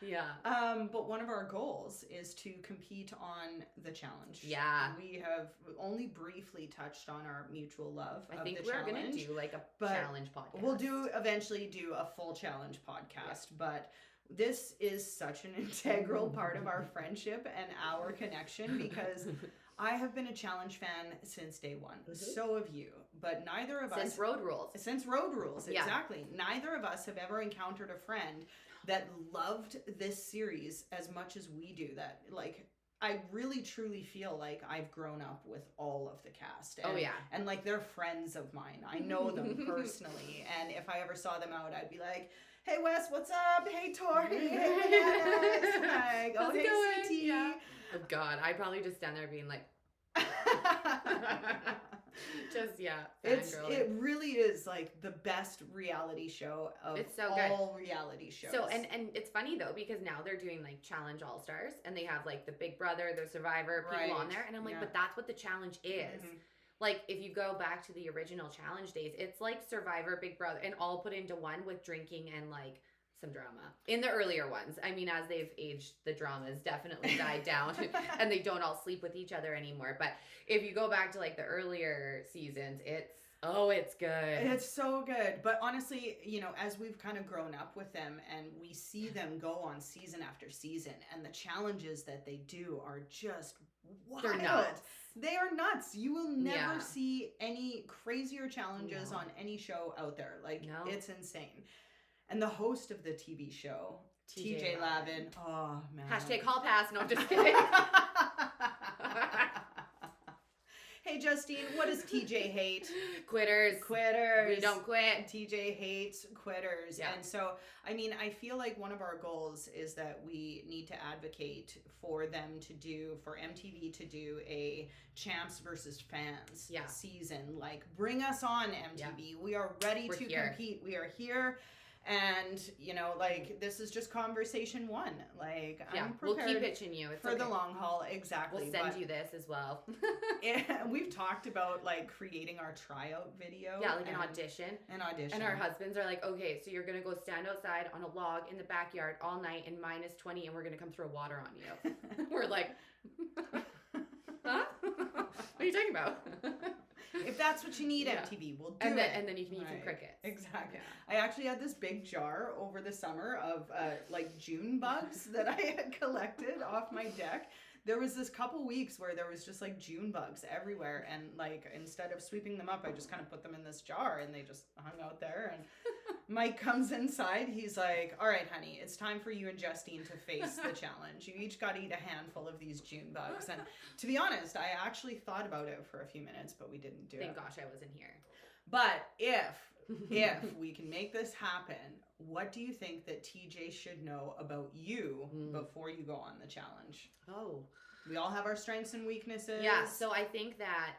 Yeah. But one of our goals is to compete on the challenge. Yeah. We have only briefly touched on our mutual love of the challenge. I think we're going to do like a challenge podcast. We'll eventually do a full challenge podcast, but this is such an integral part of our friendship and our connection because I have been a challenge fan since day one. So have you. But neither of us... Since Road Rules. Since Road Rules, exactly. Yeah. Neither of us have ever encountered a friend that loved this series as much as we do. That, like, I really truly feel like I've grown up with all of the cast. And, and like, they're friends of mine. I know them personally. And if I ever saw them out, I'd be like, hey Wes, what's up? Hey Tori, hey Bananas. Like, oh, hey CT. Yeah. Oh God, I'd probably just stand there being like, just it really is like the best reality show of all reality shows. So and it's funny though because now they're doing like Challenge All Stars and they have like the Big Brother, the Survivor people on there, and I'm like, but that's what the challenge is. Like if you go back to the original challenge days, it's like Survivor, Big Brother, and all put into one with drinking and like some drama. In the earlier ones, I mean, as they've aged, the drama's definitely died down and they don't all sleep with each other anymore. But if you go back to like the earlier seasons, it's good. It's so good. But honestly, you know, as we've kind of grown up with them and we see them go on season after season and the challenges that they do are just wild. They're nuts. They are nuts. You will never see any crazier challenges on any show out there. Like, it's insane. And the host of the TV show, TJ Lavin. Oh, man. Hashtag hall pass. No, I'm just kidding. Hey, Justine, what does TJ hate? Quitters. Quitters. We don't quit. TJ hates quitters. Yeah. And so, I mean, I feel like one of our goals is that we need to advocate for them to do, for MTV to do a champs versus fans season. Like, bring us on, MTV. Yeah. We are ready to compete. We are here. And, you know, like, this is just conversation one. Like, I'm prepared. We'll keep pitching you. It's for the long haul. Exactly. We'll send you this as well. We've talked about, like, creating our tryout video. Yeah, like an audition. An audition. And our husbands are like, okay, so you're going to go stand outside on a log in the backyard all night in -20 and we're going to come throw water on you. We're like, huh? What are you talking about? If that's what you need, MTV, we'll do it. And then you can eat some crickets. Exactly. Yeah. I actually had this big jar over the summer of like June bugs that I had collected off my deck. There was this couple weeks where there was just like June bugs everywhere, and like instead of sweeping them up, I just kind of put them in this jar and they just hung out there. And Mike comes inside. He's like, all right, honey, it's time for you and Justine to face the challenge. You each got to eat a handful of these June bugs. And to be honest, I actually thought about it for a few minutes, but we didn't do it. Thank gosh I wasn't here. But if we can make this happen, what do you think that TJ should know about you before you go on the challenge? Oh. We all have our strengths and weaknesses. Yeah, so I think that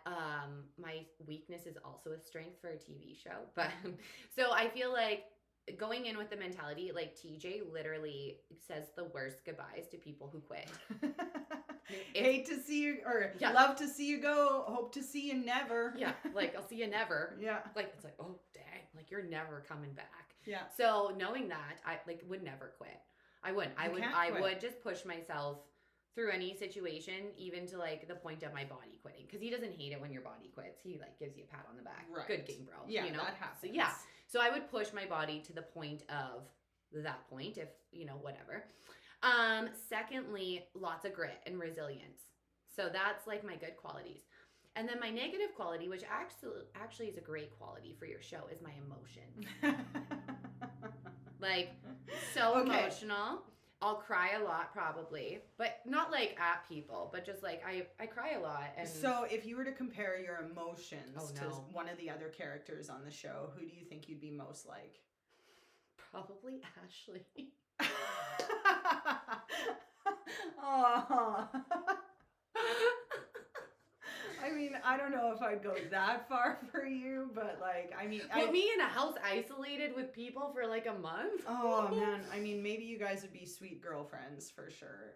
my weakness is also a strength for a TV show. But so I feel like going in with the mentality, like TJ literally says the worst goodbyes to people who quit. Hate to see you, or love to see you go, hope to see you never. Yeah, like I'll see you never. Yeah. Like it's like, oh dang, like you're never coming back. Yeah. So knowing that, I like would never quit. I wouldn't. I would just push myself through any situation, even to like the point of my body quitting, because he doesn't hate it when your body quits. He like gives you a pat on the back. Right. Good game, bro. Yeah, you know? that happens. So, so I would push my body to the point of that point, if you know, whatever. Secondly, lots of grit and resilience. So that's like my good qualities. And then my negative quality, which actually is a great quality for your show, is my emotions. Like so emotional. I'll cry a lot probably, but not like at people, but just like I cry a lot. And so if you were to compare your emotions to one of the other characters on the show, who do you think you'd be most like? Probably Ashley. Oh. I mean, I don't know if I'd go that far for you, but like, I mean, Put me in a house isolated with people for like a month. Oh man, I mean, maybe you guys would be sweet girlfriends for sure.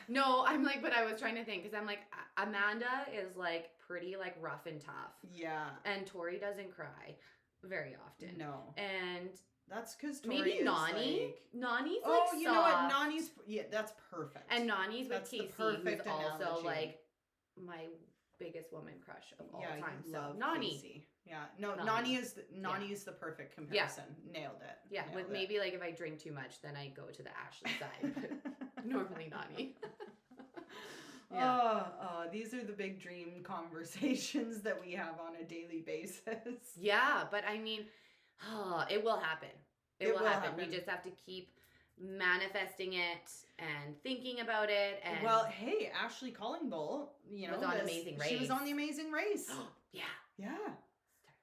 No, I'm like, but I was trying to think because I'm like, Amanda is like pretty like rough and tough. Yeah. And Tori doesn't cry very often. No. And that's because Tori maybe is Nani. like... Nani's oh, like you soft. know what? Nani's... yeah, that's perfect. And Nani's with that's Casey, perfect who's also analogy. like my biggest woman crush of all time. You So love Nani. Casey. Yeah, no, Nani is the perfect comparison. Yeah. Nailed it. Yeah, Nailed with it. maybe like if I drink too much, then I go to the Ashley side. But normally Nani. Yeah. These are the big dream conversations that we have on a daily basis. Yeah, but I mean, it will happen. It will happen. We just have to keep manifesting it and thinking about it. And well, hey, Ashley Collingbull, you know, was on Amazing Race. She was on the Amazing Race. Yeah. Yeah.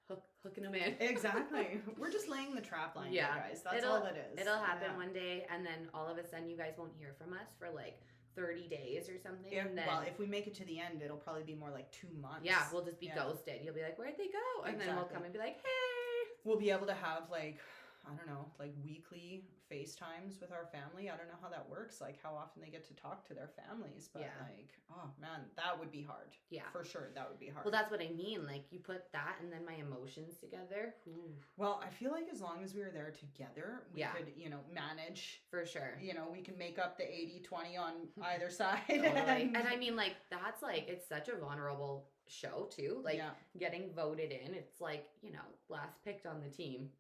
Start hooking them in. Exactly. We're just laying the trap line, yeah. guys. That's all it is. It'll happen one day, and then all of a sudden you guys won't hear from us for like 30 days or something. And then, well, if we make it to the end, it'll probably be more like 2 months. Yeah, we'll just be ghosted. You'll be like, where'd they go? And then we'll come and be like, hey. We'll be able to have like, I don't know, like weekly FaceTimes with our family. I don't know how that works, like how often they get to talk to their families. But like, oh man, that would be hard. Yeah. For sure, that would be hard. Well, that's what I mean. Like, you put that and then my emotions together. Ooh. Well, I feel like as long as we were there together, we could, you know, manage. For sure. You know, we can make up the 80-20 on either side. Totally. And I mean, like, that's like, it's such a vulnerable show too. Like, getting voted in, it's like, you know, last picked on the team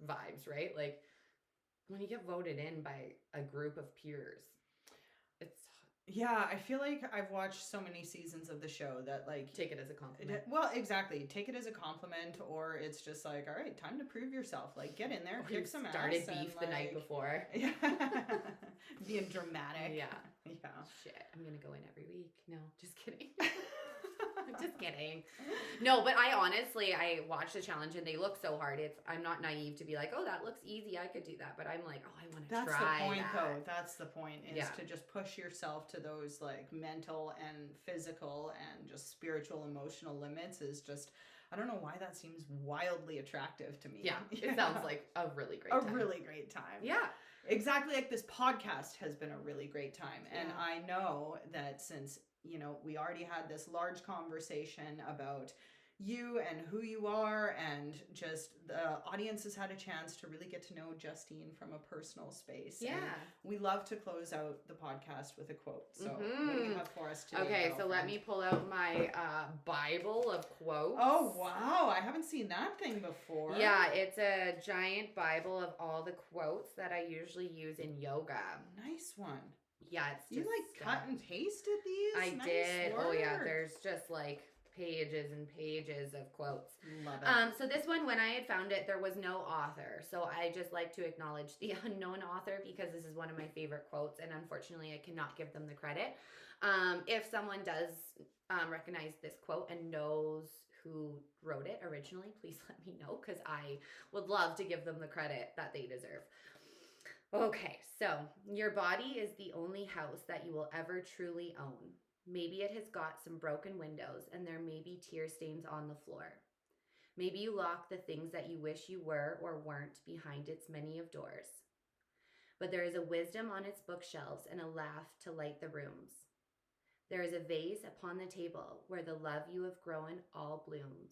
vibes, right? Like, when you get voted in by a group of peers, it's... Yeah, I feel like I've watched so many seasons of the show that like... Take it as a compliment. Well, exactly. Take it as a compliment, or it's just like, all right, time to prove yourself. Like, get in there, kick some ass. Started beef the night before. Yeah. Being dramatic. Yeah. Yeah. Shit, I'm gonna go in every week. No, just kidding. Just kidding. No, but I honestly, I watched the challenge and they look so hard. I'm not naive to be like, oh, that looks easy. I could do that. But I'm like, oh, I want to try that. That's the point, though. That's the point, is to just push yourself to those like mental and physical and just spiritual, emotional limits is just, I don't know why that seems wildly attractive to me. Yeah, it sounds like a really great time. A really great time. Yeah. Exactly, like this podcast has been a really great time. And I know that since, you know, we already had this large conversation about you and who you are, and just the audience has had a chance to really get to know Justine from a personal space. Yeah. And we love to close out the podcast with a quote. So what do you have for us today? Okay, so let me pull out my Bible of quotes. Oh, wow. I haven't seen that thing before. Yeah, it's a giant Bible of all the quotes that I usually use in yoga. Nice one. Yeah, it's just... You like cut and pasted these? I did. Work. Oh, yeah. There's just like pages and pages of quotes. Love it. So this one, when I had found it, there was no author. So I just like to acknowledge the unknown author, because this is one of my favorite quotes, and unfortunately I cannot give them the credit. If someone does recognize this quote and knows who wrote it originally, please let me know, because I would love to give them the credit that they deserve. Okay, so your body is the only house that you will ever truly own. Maybe it has got some broken windows and there may be tear stains on the floor. Maybe you lock the things that you wish you were or weren't behind its many of doors. But there is a wisdom on its bookshelves and a laugh to light the rooms. There is a vase upon the table where the love you have grown all blooms.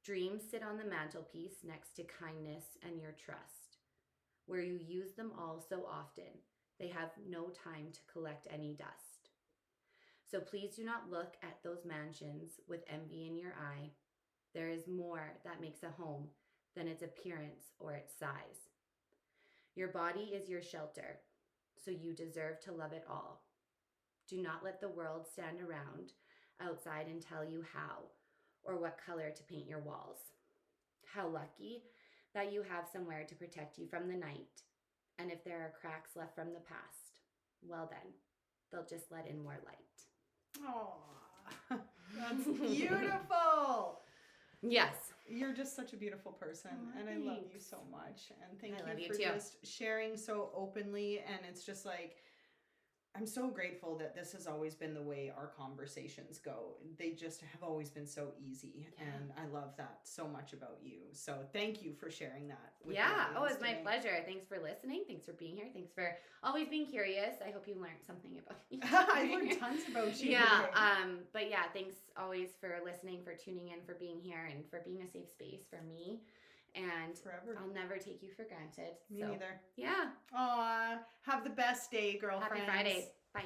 Dreams sit on the mantelpiece next to kindness and your trust. Where you use them all so often, they have no time to collect any dust. So please do not look at those mansions with envy in your eye. There is more that makes a home than its appearance or its size. Your body is your shelter, so you deserve to love it all. Do not let the world stand around outside and tell you how or what color to paint your walls. How lucky that you have somewhere to protect you from the night. And if there are cracks left from the past, well then, they'll just let in more light. Oh, that's beautiful. Yes. You're just such a beautiful person, and I love you so much. And thank you for too. just sharing so openly. And it's just like, I'm so grateful that this has always been the way our conversations go. They just have always been so easy. Yeah. And I love that so much about you. So thank you for sharing that with me. Oh, it's my pleasure. Thanks for listening. Thanks for being here. Thanks for always being curious. I hope you learned something about me. I learned tons about you. But thanks always for listening, for tuning in, for being here, and for being a safe space for me. And forever. I'll never take you for granted. Me neither. Yeah. Aw, have the best day, girlfriends. Happy Friday. Bye.